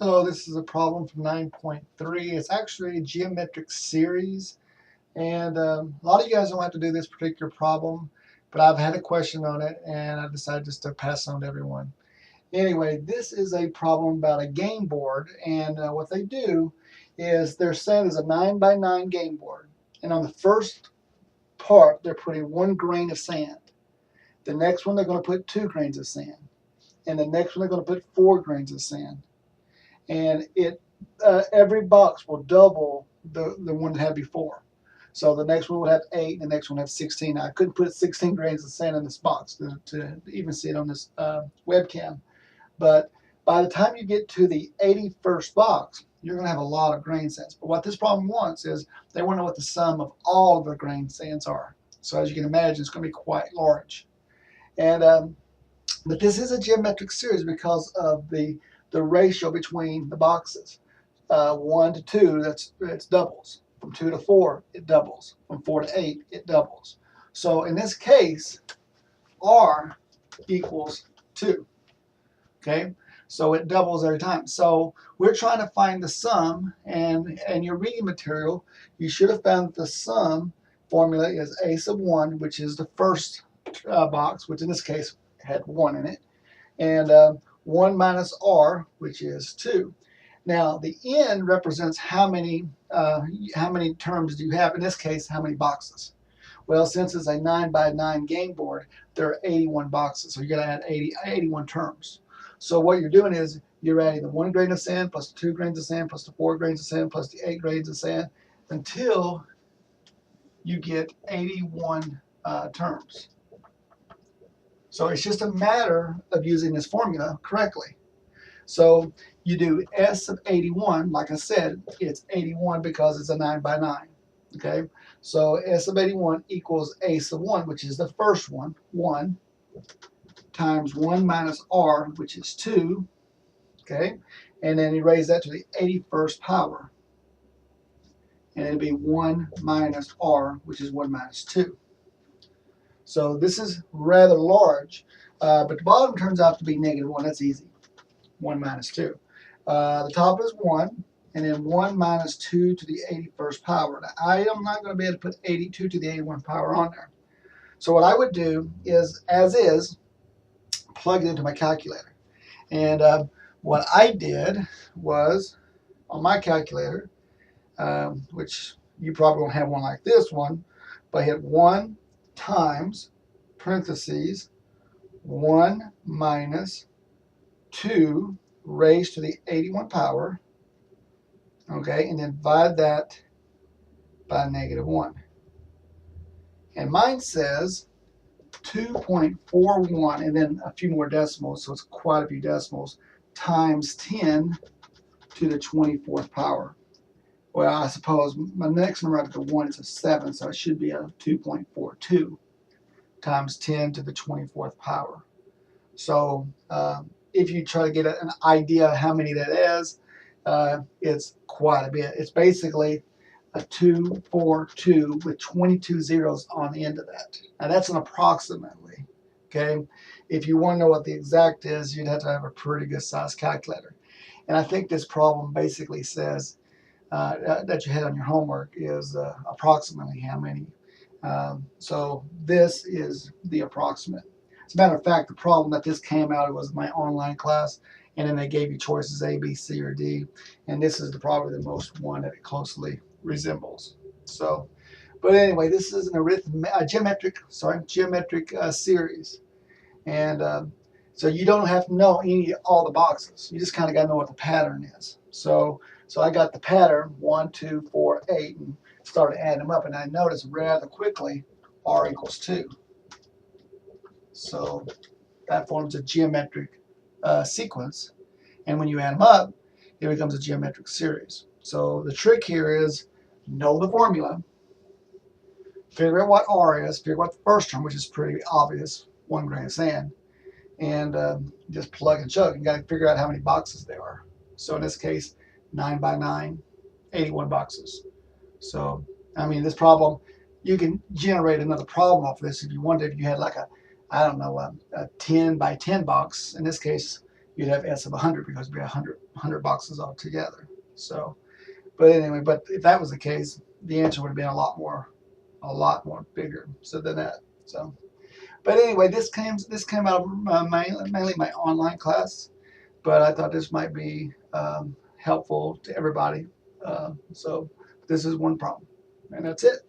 Hello, this is a problem from 9.3. It's actually a geometric series, and a lot of you guys don't have to do this particular problem, but I've had a question on it, and I decided just to pass on to everyone. Anyway, this is a problem about a game board, and what they do is they're saying there's a 9 by 9 game board, and on the first part, they're putting 1 grain of sand. The next one, they're going to put 2 grains of sand, and the next one, they're going to put 4 grains of sand. And every box will double the one it had before. So the next one will have 8, the next one will have 16. Now, I couldn't put 16 grains of sand in this box to even see it on this webcam. But by the time you get to the 81st box, you're going to have a lot of grain sands. But what this problem wants is they want to know what the sum of all of the grain sands are. So as you can imagine, it's going to be quite large. And but this is a geometric series because of the ratio between the boxes. 1 to 2, it's doubles. From 2 to 4, it doubles. From 4 to 8, it doubles. So in this case, R equals 2. Okay, so it doubles every time. So we're trying to find the sum, and in your reading material, you should have found that the sum formula is a sub 1, which is the first box, which in this case had 1 in it, and 1 minus R, which is 2. Now the n represents how many terms do you have. In this case, how many boxes? Well, since it's a 9 by 9 game board, there are 81 boxes, so you're going to add 81 terms. So what you're doing is you're adding the 1 grain of sand plus the 2 grains of sand plus the 4 grains of sand plus the 8 grains of sand until you get 81 terms. So it's just a matter of using this formula correctly. So you do S of 81, like I said, it's 81 because it's a 9 by 9. Okay, so S of 81 equals A sub 1, which is the first one, 1, times 1 minus R, which is 2. Okay, and then you raise that to the 81st power. And it'll be 1 minus R, which is 1 minus 2. So this is rather large, but the bottom turns out to be -1. That's easy. 1 minus 2. The top is 1, and then 1 minus 2 to the 81st power. Now, I am not going to be able to put 82 to the 81 power on there. So what I would do is, as is, plug it into my calculator. And what I did was, on my calculator, which you probably won't have one like this one, but I hit 1 times, parentheses, 1 minus 2 raised to the 81 power, okay, and then divide that by -1. And mine says 2.41, and then a few more decimals, so it's quite a few decimals, times 10 to the 24th power. Well, I suppose my next number after 1 is a 7, so it should be a 2.42 times 10 to the 24th power. So if you try to get an idea of how many that is, it's quite a bit. It's basically a 242 with 22 zeros on the end of that. Now that's an approximately. Okay, if you want to know what the exact is, you'd have to have a pretty good size calculator. And I think this problem basically says that you had on your homework is approximately how many. So this is the approximate. As a matter of fact, the problem that this came out, it was my online class, and then they gave you choices A, B, C, or D, and this is probably the most one that it closely resembles. So, but anyway, this is an geometric series, and so you don't have to know all the boxes. You just kind of got to know what the pattern is. So I got the pattern 1, 2, 4, 8, and started adding them up, and I noticed rather quickly R equals 2. So that forms a geometric sequence, and when you add them up, it becomes a geometric series. So the trick here is know the formula, figure out what R is, figure out the first term, which is pretty obvious, 1 grain of sand, and just plug and chug. You got to figure out how many boxes there are. So in this case, 9 by 9, 81 boxes. So I mean, this problem, you can generate another problem off of this if you wanted. If you had like a, I don't know, a 10 by 10 box. In this case, you'd have S of 100 because it'd be 100 boxes altogether. So, but anyway, but if that was the case, the answer would have been a lot more bigger than that. So, but anyway, this came out of mainly my online class, but I thought this might be helpful to everybody. So this is one problem, and that's it.